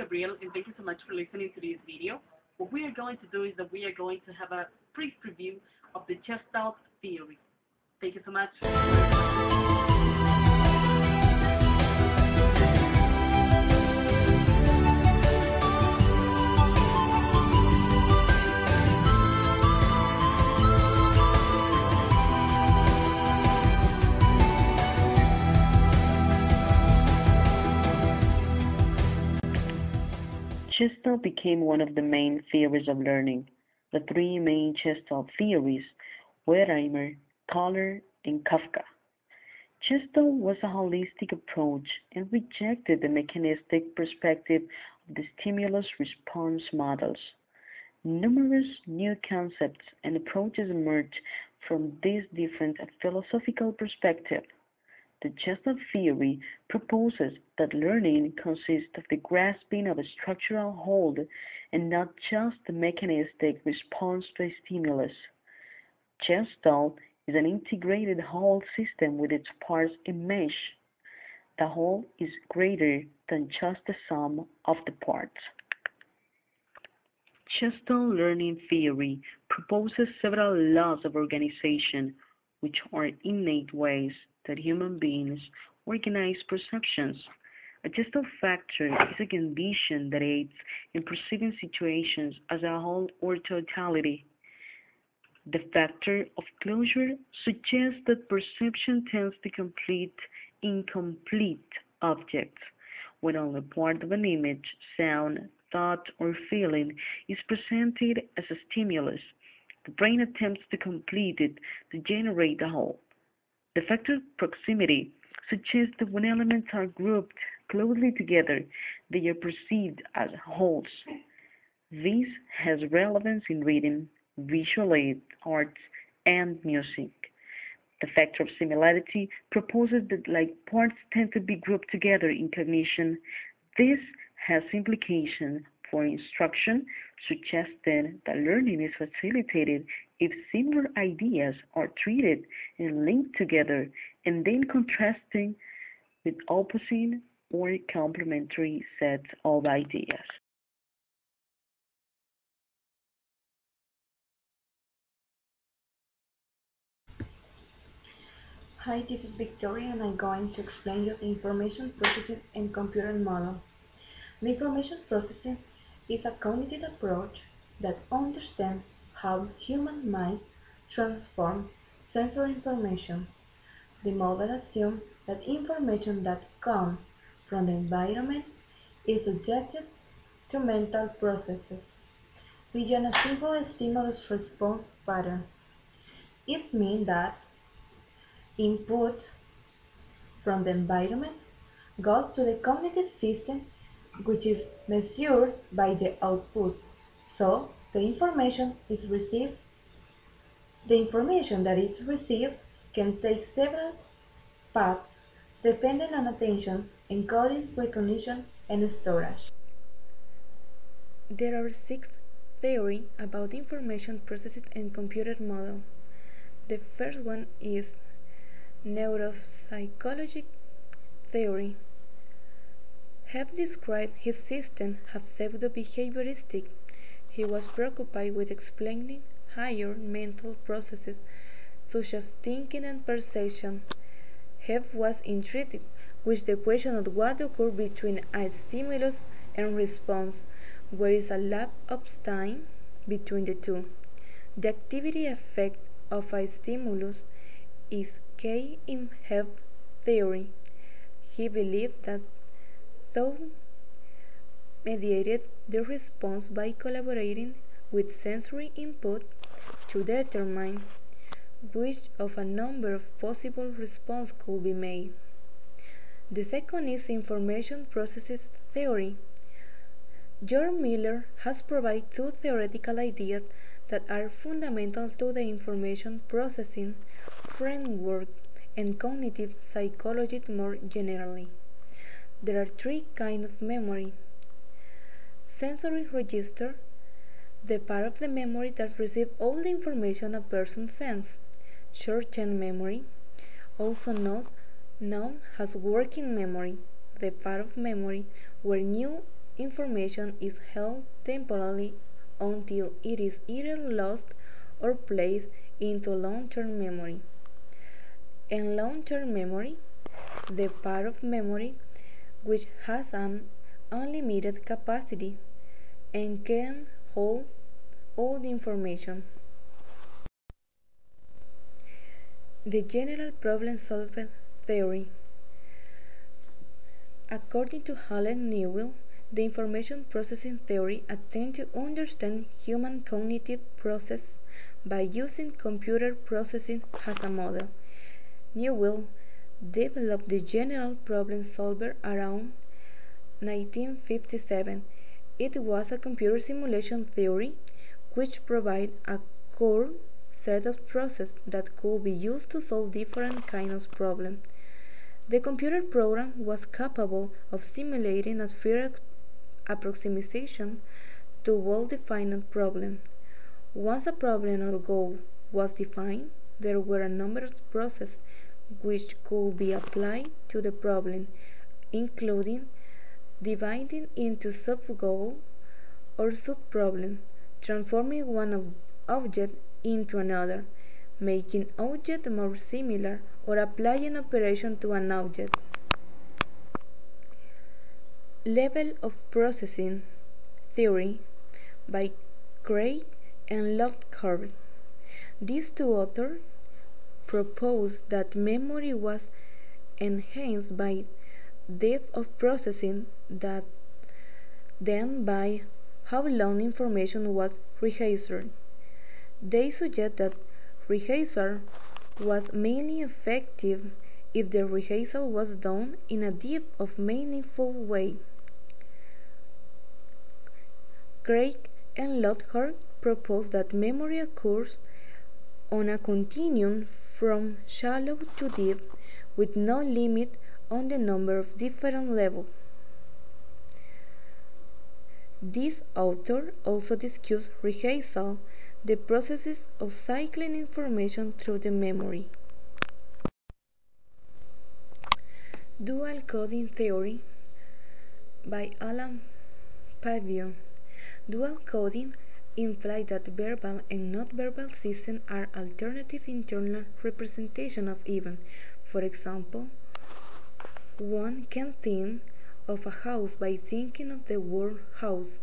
Gabriel, and thank you so much for listening to this video. What we are going to do is that we are going to have a brief review of the Gestalt theory. Thank you so much. Gestalt became one of the main theories of learning. The three main Gestalt theories: Wertheimer, Kohler, and Kafka. Gestalt was a holistic approach and rejected the mechanistic perspective of the stimulus-response models. Numerous new concepts and approaches emerged from this different philosophical perspective. The Gestalt theory proposes that learning consists of the grasping of a structural whole and not just the mechanistic response to a stimulus. Gestalt is an integrated whole system with its parts enmeshed. The whole is greater than just the sum of the parts. Gestalt learning theory proposes several laws of organization, which are innate ways that human beings organize perceptions. A Gestalt factor is a condition that aids in perceiving situations as a whole or totality. The factor of closure suggests that perception tends to complete incomplete objects, when only part of an image, sound, thought, or feeling is presented as a stimulus. The brain attempts to complete it to generate the whole. The factor of proximity suggests that when elements are grouped closely together, they are perceived as wholes. This has relevance in reading, visual arts, and music. The factor of similarity proposes that like parts tend to be grouped together in cognition. This has implications for instruction, suggesting that learning is facilitated if similar ideas are treated and linked together and then contrasting with opposing or complementary sets of ideas. Hi, this is Victoria and I'm going to explain you the information processing and computer model. The information processing is a cognitive approach that understands how human minds transform sensory information. The model assumes that information that comes from the environment is subjected to mental processes beyond a simple stimulus-response pattern. It means that input from the environment goes to the cognitive system, which is measured by the output. So the information that is received can take several paths depending on attention, encoding, recognition, and storage. There are 6 theories about information processing and computer model. The first one is neuropsychological theory. Hebb described his system as pseudo-behavioristic. He was preoccupied with explaining higher mental processes such as thinking and perception. Hebb was intrigued with the question of what occurs between a stimulus and response, where is a lapse of time between the two. The activity effect of a stimulus is key in Hebb's theory. He believed that thought mediated the response by collaborating with sensory input to determine which of a number of possible responses could be made. The second is information processes theory. George Miller has provided 2 theoretical ideas that are fundamental to the information processing framework and cognitive psychology more generally. There are 3 kinds of memory. Sensory register, the part of the memory that receives all the information a person sends. Short-term memory, also known as working memory, the part of memory where new information is held temporarily until it is either lost or placed into long-term memory. In long-term memory, the part of memory which has an unlimited capacity and can hold all the information. The general problem-solving theory. According to Alan Newell, the information processing theory attempts to understand human cognitive process by using computer processing as a model. Newell developed the general problem solver around 1957. It was a computer simulation theory which provided a core set of processes that could be used to solve different kinds of problems. The computer program was capable of simulating a fair approximation to well-defined problem. Once a problem or goal was defined, there were a number of processes which could be applied to the problem, including dividing into sub-goals or sub-problems, transforming one object into another, making object more similar, or applying operation to an object. Level of processing theory by Craig and Lockhart. These two authors proposed that memory was enhanced by depth of processing than by how long information was rehearsed. They suggest that rehearsal was mainly effective if the rehearsal was done in a deep of meaningful way. Craig and Lockhart proposed that memory occurs on a continuum from shallow to deep with no limit on the number of different levels. This author also discussed rehearsal, the processes of cycling information through the memory. Dual coding theory by Alan Pavion. Dual coding implies that verbal and non-verbal systems are alternative internal representations of events. For example, one can think of a house by thinking of the word house,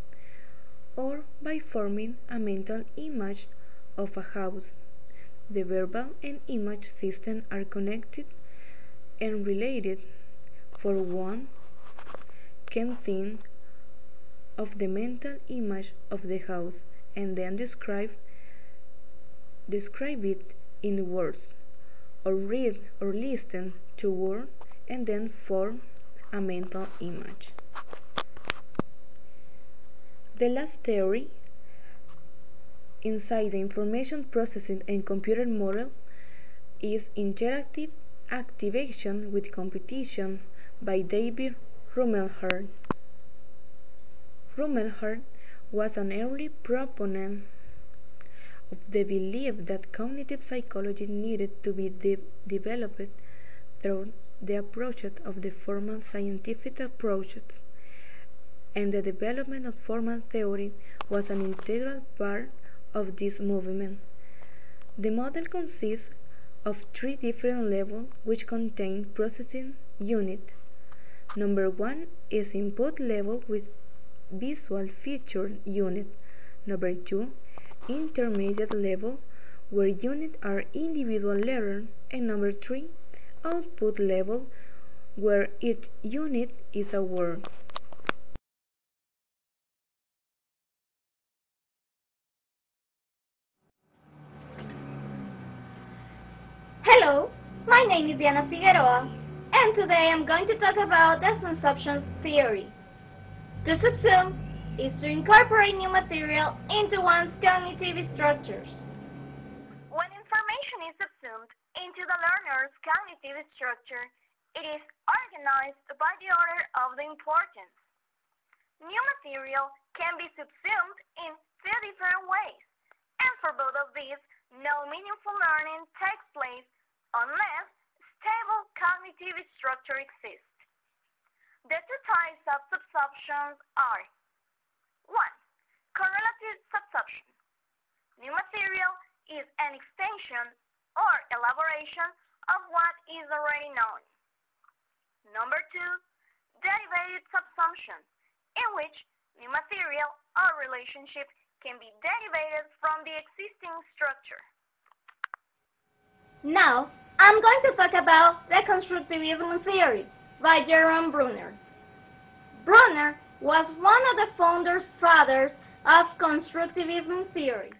or by forming a mental image of a house. The verbal and image systems are connected and related, for one can think of the mental image of the house and then describe it in words, or read or listen to words and then form a mental image. The last theory inside the information processing and computer model is interactive activation with competition by David Rumelhart. Rumelhart was an early proponent of the belief that cognitive psychology needed to be developed through the approaches of the formal scientific approaches, and the development of formal theory was an integral part of this movement. The model consists of 3 different levels which contain processing units. Number 1 is input level with visual feature unit. Number 2, intermediate level where units are individual letters, and number 3, output level where each unit is a word. Hello, my name is Diana Figueroa, and today I'm going to talk about the subsumption theory. To subsume is to incorporate new material into one's cognitive structures. When information is subsumed into the learner's cognitive structure, it is organized by the order of the importance. New material can be subsumed in 2 different ways, and for both of these, no meaningful learning takes place unless stable cognitive structure exists. The two types of subsumptions are 1. Correlative subsumption. New material is an extension or elaboration of what is already known. Number 2. Derivative subsumption, in which new material or relationship can be derivated from the existing structure. Now, I'm going to talk about the constructivism theory by Jerome Bruner. Bruner was one of the founders fathers of constructivism theory.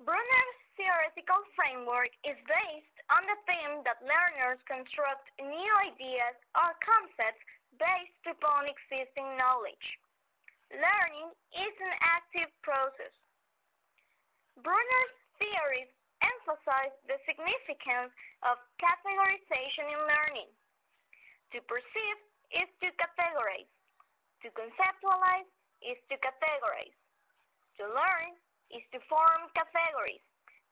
Bruner's theoretical framework is based on the theme that learners construct new ideas or concepts based upon existing knowledge. Learning is an active process. Bruner's theories emphasize the significance of categorization in learning. To perceive is to categorize. To conceptualize is to categorize. To learn is to form categories.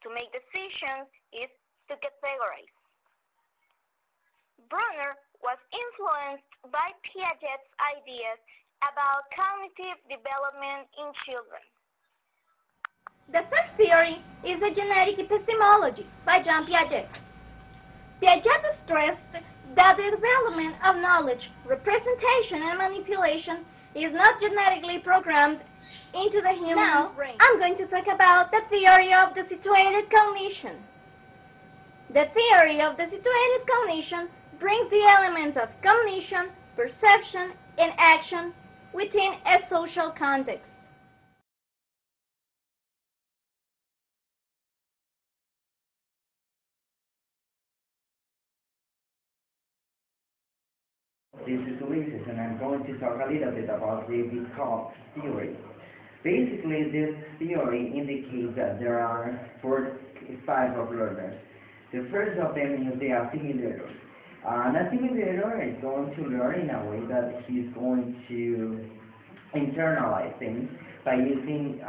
To make decisions is to categorize. Bruner was influenced by Piaget's ideas about cognitive development in children. The third theory is the genetic epistemology by Jean Piaget. Piaget stressed that the development of knowledge, representation, and manipulation is not genetically programmed into the human brain. I'm going to talk about the theory of the situated cognition. The theory of the situated cognition brings the elements of cognition, perception, and action within a social context. This is Ulises, and I'm going to talk a little bit about David Cobb's theory. Basically, this theory indicates that there are 4 styles of learners. The first of them is the assimilator. An assimilator is going to learn in a way that he's going to internalize things by using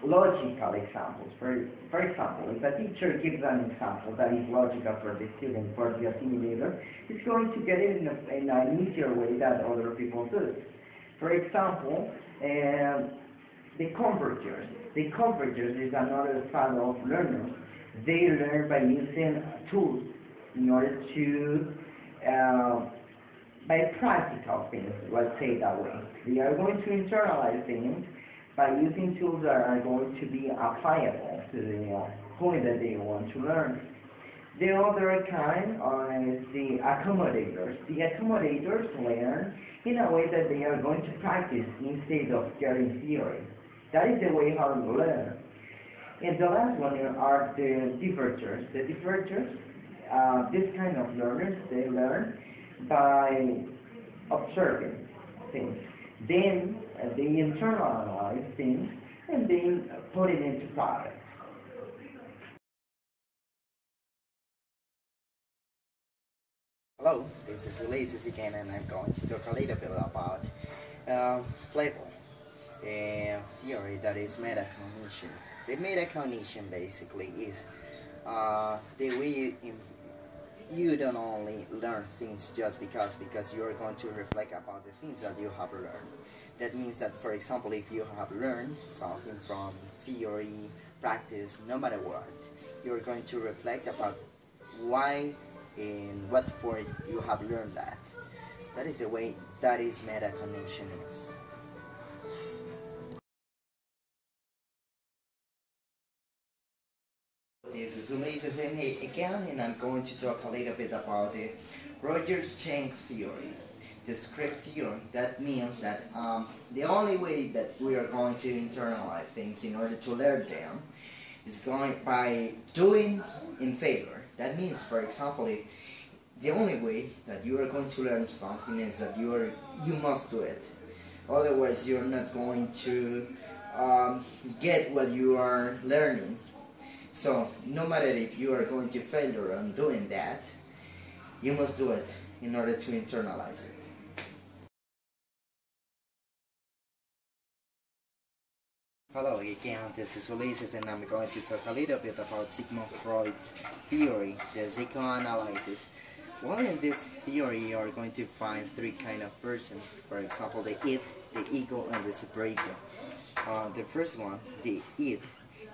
logical examples. For example, if a teacher gives an example that is logical for the student, for the assimilator, he's going to get it in an easier way than other people do. For example, the convergers. The convergers is another style of learners. They learn by using tools in order to, by practical things, let's say that way. They are going to internalize things by using tools that are going to be applicable to the point that they want to learn. The other kind is the accommodators. The accommodators learn in a way that they are going to practice instead of getting theory. That is the way how to learn. And the last one are the divergers. The divergers, this kind of learners, they learn by observing things. Then they internalize things and then put it into practice. Hello, this is Ulises again, and I'm going to talk a little bit about flavor theory, that is metacognition. The metacognition basically is the way you don't only learn things just because you're going to reflect about the things that you have learned. That means that, for example, if you have learned something from theory, practice, no matter what, you're going to reflect about why in what form you have learned that. That is the way that is metacognition is. This is Ulises again, and I'm going to talk a little bit about the Rogers-Schenck theory, the script theory. That means that the only way that we are going to internalize things in order to learn them is going by doing in favor. That means, for example, the only way that you are going to learn something is that you must do it. Otherwise, you're not going to get what you are learning. So, no matter if you are going to fail on doing that, you must do it in order to internalize it. Hello again, this is Ulises, and I'm going to talk a little bit about Sigmund Freud's theory, the psychoanalysis. Well, in this theory, you are going to find three kind of person. For example, the id, the ego, and the superego. The first one, the id,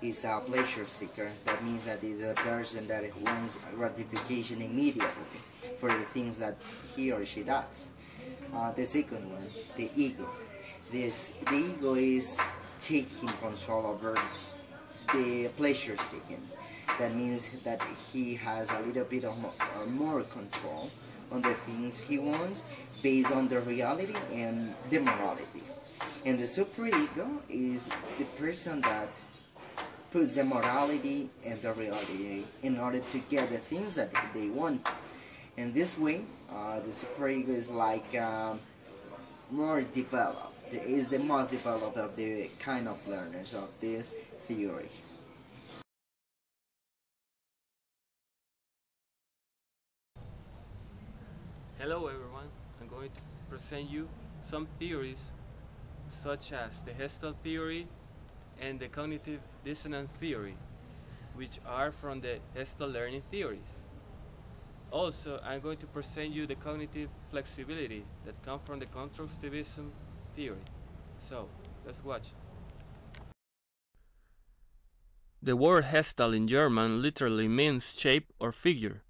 is a pleasure seeker. That means that is a person that wants gratification immediately for the things that he or she does. The second one, the ego. The ego is taking control over the pleasure seeking. That means that he has a little bit of more control on the things he wants based on the reality and the morality. And the superego is the person that puts the morality and the reality in order to get the things that they want. And this way, the superego is like more developed. It is the most developed of the kind of learners of this theory. Hello everyone, I'm going to present you some theories such as the Gestalt theory and the cognitive dissonance theory, which are from the Gestalt learning theories. Also, I'm going to present you the cognitive flexibility that comes from the constructivism theory. So, let's watch. The word Gestalt in German literally means shape or figure.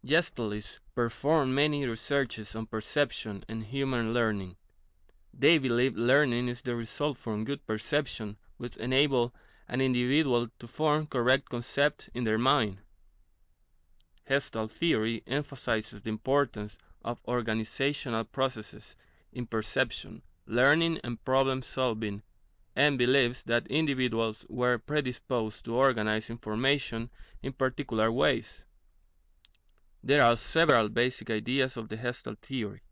Gestalists perform many researches on perception and human learning. They believe learning is the result from good perception, which enable an individual to form correct concepts in their mind. Gestalt theory emphasizes the importance of organizational processes in perception, learning, and problem solving, and believes that individuals were predisposed to organize information in particular ways. There are several basic ideas of the Gestalt theory.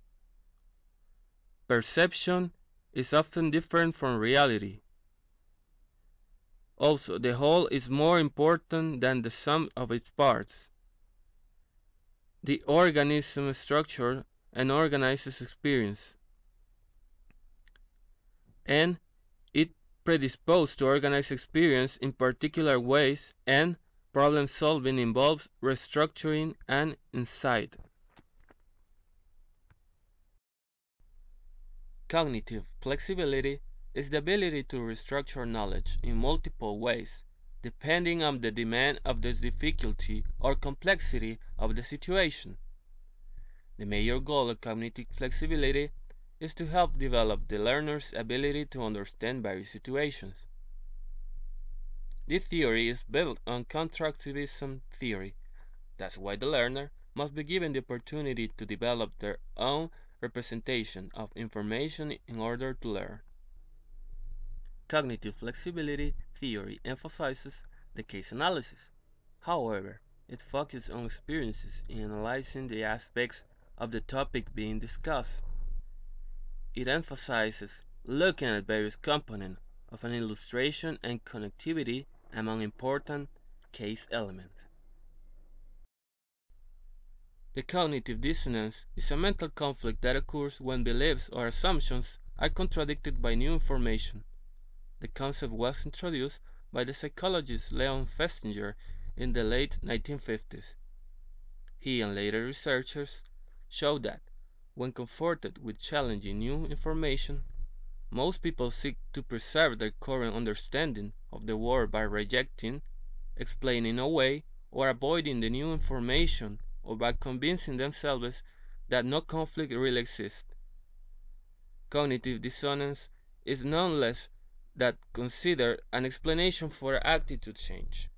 Perception is often different from reality. Also, the whole is more important than the sum of its parts. The organism structures and organizes experience, and it predisposed to organize experience in particular ways, and problem solving involves restructuring and insight. Cognitive flexibility is the ability to restructure knowledge in multiple ways, depending on the demand of the difficulty or complexity of the situation. The major goal of cognitive flexibility is to help develop the learner's ability to understand various situations. This theory is built on constructivism theory. That's why the learner must be given the opportunity to develop their own representation of information in order to learn. Cognitive flexibility theory emphasizes the case analysis. However, it focuses on experiences in analyzing the aspects of the topic being discussed. It emphasizes looking at various components of an illustration and connectivity among important case elements. The cognitive dissonance is a mental conflict that occurs when beliefs or assumptions are contradicted by new information. The concept was introduced by the psychologist Leon Festinger in the late 1950s. He and later researchers showed that, when confronted with challenging new information, most people seek to preserve their current understanding of the world by rejecting, explaining away, or avoiding the new information, or by convincing themselves that no conflict really exists. Cognitive dissonance is none less than considered an explanation for attitude change.